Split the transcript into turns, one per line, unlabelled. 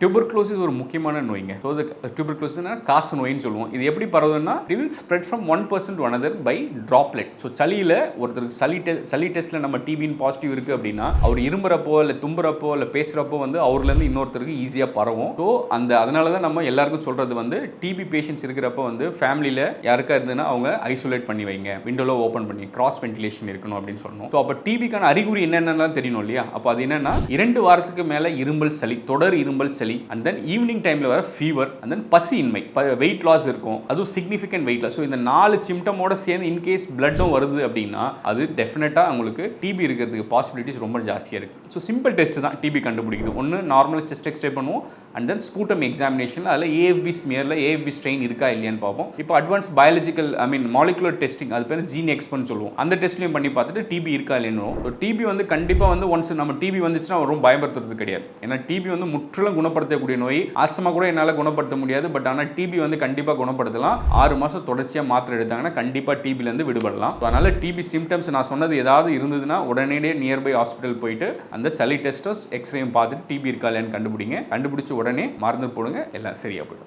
Tuberculosis ஒரு முக்கியமான நோய்ங்க. So டியூபர்குலோசிஸ்னா காசு நோயின்னு சொல்லுவோம். இது எப்படி பரவுதுன்னா it will spread from one person to another by droplet. So சளியில் ஒருத்தருக்கு சளி டெஸ்ட்டில் நம்ம டிபின்னு பாசிட்டிவ் இருக்குது அப்படின்னா அவர் இரும்புறப்போ இல்லை தும்புறப்போ இல்லை பேசுகிறப்போ அவர்லேருந்து இன்னொருத்தருக்கு ஈஸியாக பரவும். ஸோ அதனால தான் நம்ம எல்லாருக்கும் சொல்கிறது டிபி பேஷண்ட்ஸ் இருக்கிறப்ப ஃபேமிலியில் யாருக்கா இருந்ததுன்னா அவங்க ஐசோலேட் பண்ணி வைங்க, விண்டோவில் ஓப்பன் பண்ணி கிராஸ் வென்டிலேஷன் இருக்கணும் அப்படின்னு சொல்லணும். ஸோ அப்போ டிபிக்கான அறிகுறி என்னென்னலாம் தெரியணும் இல்லையா? அப்போ அது என்னன்னா 2 வாரத்துக்கு மேலே இரும்பல் சளி, தொடர் இரும்பல் சளி, and then ஈவினிங் டைம்ல வர ஃபீவர், and then பசியின்மை, வெயிட் லாஸ் இருக்கும், அதுவும் சிக்னிஃபிகன்ட் வெயிட் லாஸ். ஸோ இந்த 4 சிம்டமோட சேர்ந்து இன்கேஸ் பிளட்டும் வருது அப்படின்னா அது டெஃபினட்டாக உங்களுக்கு டிபி இருக்கிறதுக்கு பாசிபிலிட்டிஸ் ரொம்ப ஜாஸ்தியாக இருக்குது. ஸோ சிம்பிள் டெஸ்ட் தான் டிபி கண்டுபிடிக்குது. ஒன்று நார்மல் செஸ்ட் எக்ஸ்ரே பண்ணுவோம், அண்ட் தென் ஸ்பூட்டம் எக்ஸாமினேஷன் அதில் ஏஎஃப்பி ஸ்மியரில் ஏஎஃப்பி ஸ்ட்ரெயின் இருக்கா இல்லையான்னு பார்ப்போம். இப்போ அட்வான்ஸ் பயாலஜிக்கல் மாலிகுலர் டெஸ்டிங், அது பேர் ஜீன் எக்ஸ்பர்ட்னு சொல்லுவோம். அந்த டெஸ்ட்லையும் பண்ணி பார்த்துட்டு டிபி இருக்கா இல்லைன்னு. ஸோ டிபி கண்டிப்பாக ஒன்ஸ் நம்ம டிபி வந்துச்சுன்னா ரொம்ப பயப்படுத்துறது கிடையாது. ஏன்னா டிபி முற்றிலும் குணப்படுத்தக்கூடிய நோய். ஆஸ்துமா கூட என்னால் குணப்படுத்த முடியாது, பட் ஆனால் டிபி கண்டிப்பாக குணப்படுத்தலாம். 6 மாதம் தொடர்ச்சியாக மாத்திரை எடுத்தாங்கன்னா கண்டிப்பாக டிபிலேருந்து விடுபடலாம். அதனால் டிபி சிம்டம்ஸ் நான் சொன்னது ஏதாவது இருந்ததுன்னா உடனே நியர்பை ஹாஸ்பிட்டல் போயிட்டு அந்த சளி டெஸ்டோஸ் எக்ஸ்ரேயும் பார்த்துட்டு டிபி இருக்கா இல்லையான்னு கண்டுபிடிச்சு உடனே மருந்து போடுங்க, எல்லாம் சரியாக போயிடும்.